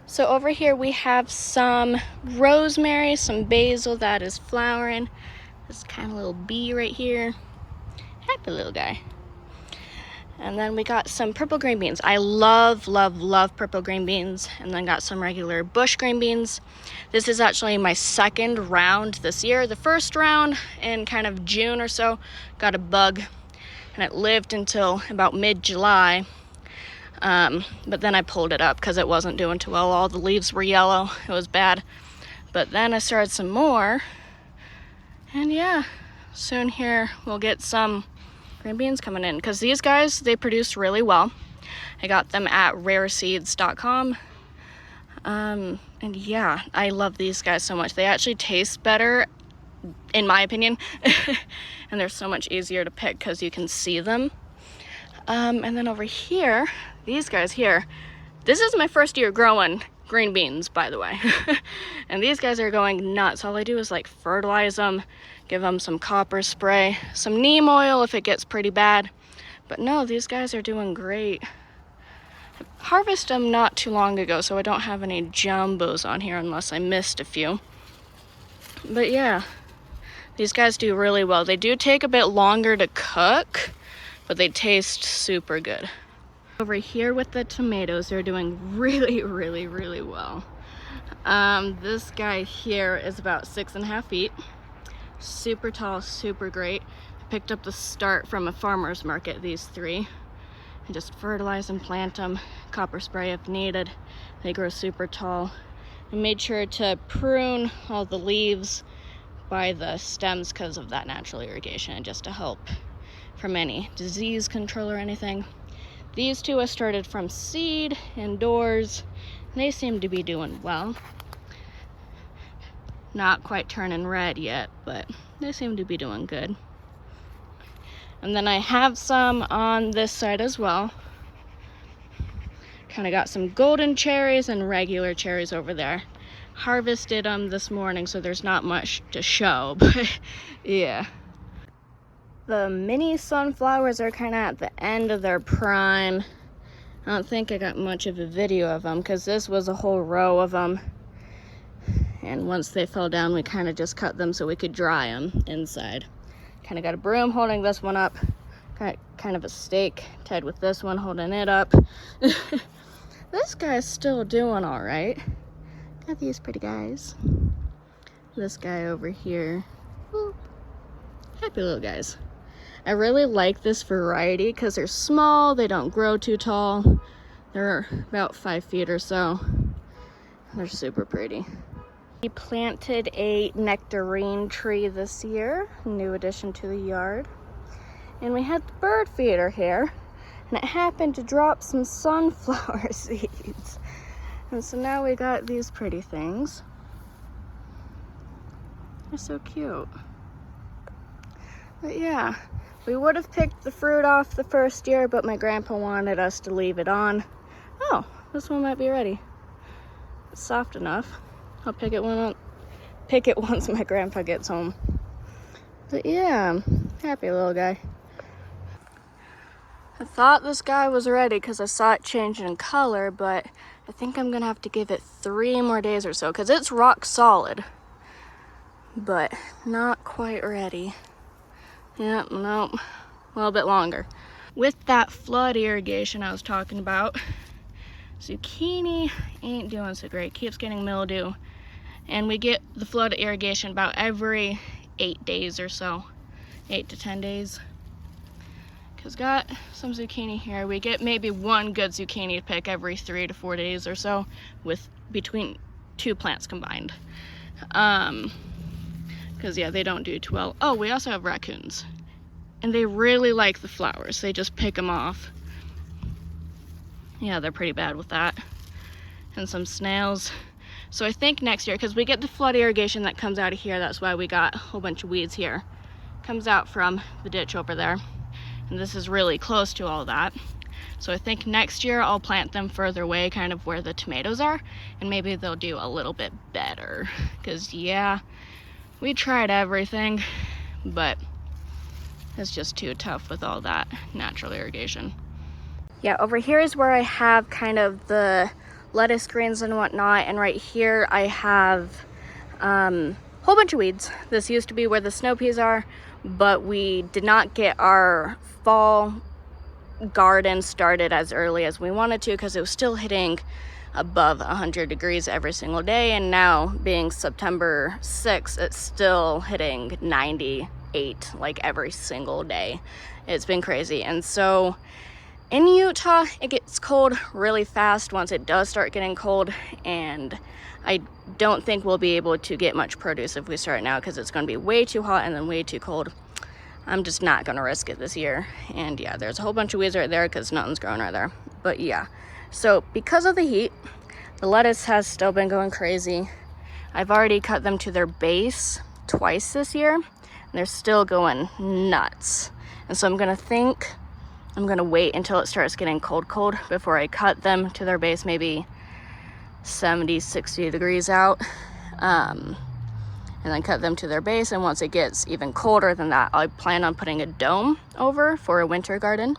So over here we have some rosemary, some basil that is flowering. This kind of little bee right here. Happy little guy. And then we got some purple green beans. I love, love, love purple green beans. And then got some regular bush green beans. This is actually my second round this year. The first round in kind of June or so got a bug, and it lived until about mid-July. But then I pulled it up because it wasn't doing too well. All the leaves were yellow. It was bad. But then I started some more. And yeah, soon here we'll get some green beans coming in, because these guys, they produce really well. I got them at rareseeds.com. And yeah, I love these guys so much. They actually taste better, in my opinion. And they're so much easier to pick because you can see them. And then over here, these guys here, this is my first year growing green beans, by the way. And these guys are going nuts. All I do is like fertilize them, give them some copper spray, some neem oil if it gets pretty bad. But no, these guys are doing great. I harvested them not too long ago, so I don't have any jumbos on here unless I missed a few. But yeah, these guys do really well. They do take a bit longer to cook, but they taste super good. Over here with the tomatoes, they're doing really, really, really well. This guy here is about 6.5 feet. Super tall, super great. I picked up the start from a farmer's market, these three. And just fertilize and plant them, copper spray if needed. They grow super tall. I made sure to prune all the leaves by the stems because of that natural irrigation, just to help from any disease control or anything. These two I started from seed indoors. They seem to be doing well. Not quite turning red yet, but they seem to be doing good. And then I have some on this side as well. Kind of got some golden cherries and regular cherries over there. Harvested them this morning, so there's not much to show, but yeah. The mini sunflowers are kind of at the end of their prime. I don't think I got much of a video of them because this was a whole row of them. And once they fell down, we kind of just cut them so we could dry them inside. Kind of got a broom holding this one up. Got kind of a stake tied with this one holding it up. This guy's still doing all right. Got these pretty guys. This guy over here. Ooh. Happy little guys. I really like this variety because they're small, they don't grow too tall. They're about 5 feet or so. They're super pretty. We planted a nectarine tree this year, a new addition to the yard. And we had the bird feeder here, and it happened to drop some sunflower seeds. And so now we got these pretty things. They're so cute. But yeah, we would have picked the fruit off the first year, but my grandpa wanted us to leave it on. Oh, this one might be ready. It's soft enough. I'll pick it once my grandpa gets home. But yeah, happy little guy. I thought this guy was ready because I saw it changing in color, but I think I'm gonna have to give it 3 more days or so because it's rock solid, but not quite ready. Yeah, nope, a little bit longer. With that flood irrigation I was talking about, zucchini ain't doing so great, keeps getting mildew. And we get the flood irrigation about every 8 days or so, 8 to 10 days. Cause got some zucchini here. We get maybe one good zucchini to pick every 3 to 4 days or so, with between 2 plants combined. Cause yeah, they don't do too well. Oh, we also have raccoons, and they really like the flowers. They just pick them off. Yeah, they're pretty bad with that. And some snails. So I think next year, because we get the flood irrigation that comes out of here, that's why we got a whole bunch of weeds here. Comes out from the ditch over there. And this is really close to all that. So I think next year I'll plant them further away, kind of where the tomatoes are, and maybe they'll do a little bit better. Because yeah, we tried everything, but it's just too tough with all that natural irrigation. Yeah, over here is where I have kind of the lettuce greens and whatnot. And right here I have a whole bunch of weeds. This used to be where the snow peas are, but we did not get our fall garden started as early as we wanted to because it was still hitting above 100 degrees every single day, and now being September 6th, it's still hitting 98 like every single day. It's been crazy. And so in Utah, it gets cold really fast once it does start getting cold, and I don't think we'll be able to get much produce if we start now because it's going to be way too hot and then way too cold. I'm just not going to risk it this year. And yeah, there's a whole bunch of weeds right there because nothing's growing right there. But yeah, so because of the heat, the lettuce has still been going crazy. I've already cut them to their base twice this year, and they're still going nuts. And so I'm going to wait until it starts getting cold before I cut them to their base, maybe 70, 60 degrees out. And then cut them to their base, and once it gets even colder than that, I plan on putting a dome over for a winter garden.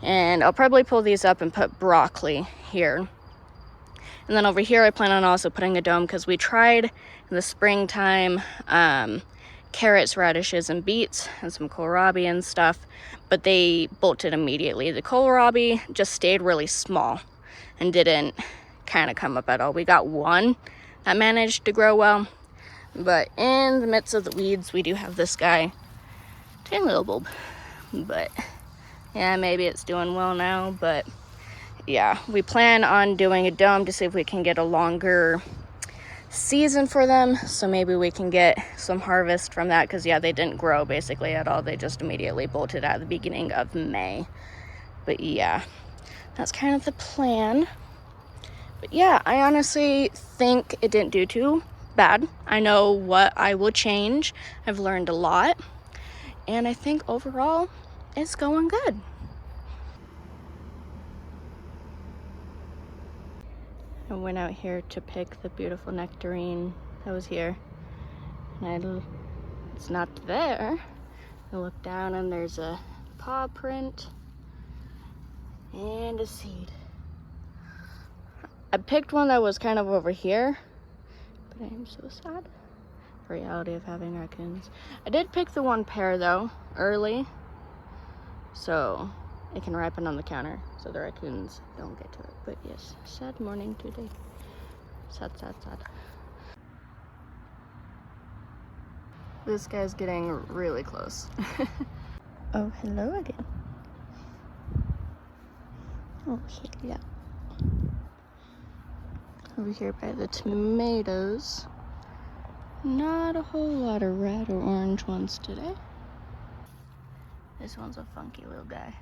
And I'll probably pull these up and put broccoli here. And then over here I plan on also putting a dome because we tried in the springtime carrots, radishes, and beets, and some kohlrabi and stuff, but they bolted immediately. The kohlrabi just stayed really small and didn't kind of come up at all. We got one that managed to grow well, but in the midst of the weeds, we do have this guy, tiny little bulb. But yeah, maybe it's doing well now. But yeah, we plan on doing a dome to see if we can get a longer season for them. So maybe we can get some harvest from that, because yeah, they didn't grow basically at all. They just immediately bolted at the beginning of May. But yeah, that's kind of the plan. But yeah, I honestly think it didn't do too bad. I know what I will change. I've learned a lot, and I think overall it's going good. I went out here to pick the beautiful nectarine that was here, and it's not there. I look down and there's a paw print and a seed. I picked one that was kind of over here, but I am so sad. The reality of having raccoons. I did pick the one pear though early, so it can ripen on the counter so the raccoons don't get to it. But yes, sad morning today. Sad, sad, sad. This guy's getting really close. Oh, hello again. Oh, hello. Over here by the tomatoes. Not a whole lot of red or orange ones today. This one's a funky little guy.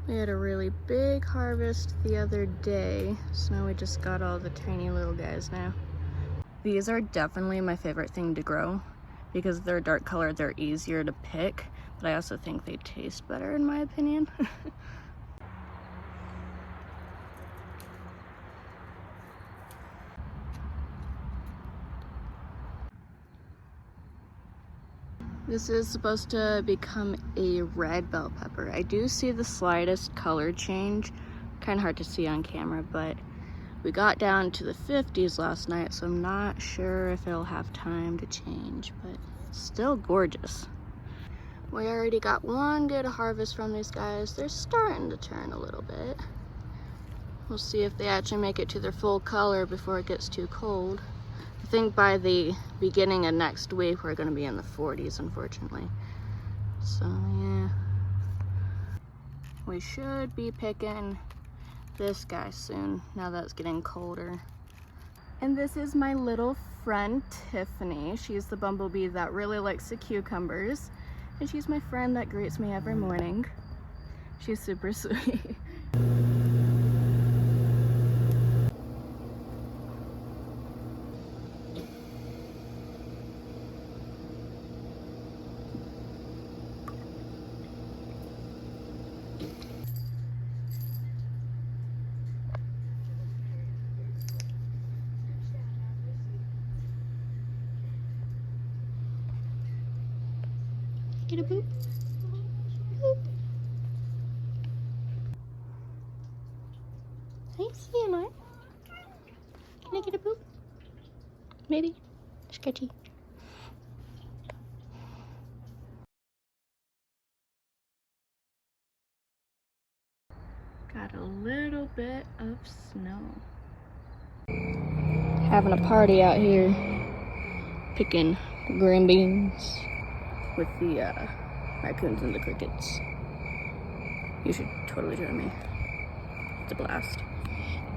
We had a really big harvest the other day, so now we just got all the tiny little guys now. These are definitely my favorite thing to grow because they're dark colored, they're easier to pick, but I also think they taste better in my opinion. This is supposed to become a red bell pepper. I do see the slightest color change. Kind of hard to see on camera, but we got down to the 50s last night, so I'm not sure if it'll have time to change, but it's still gorgeous. We already got one good harvest from these guys. They're starting to turn a little bit. We'll see if they actually make it to their full color before it gets too cold. I think by the beginning of next week, we're going to be in the 40s, unfortunately. So, yeah. We should be picking this guy soon, now that it's getting colder. And this is my little friend, Tiffany. She's the bumblebee that really likes the cucumbers. And she's my friend that greets me every morning. She's super sweet. Get a boop. Boop. Hey, Sandra. Can I get a poop? Maybe. Sketchy. Got a little bit of snow. Having a party out here. Picking green beans with the raccoons and the crickets. You should totally join me. It's a blast.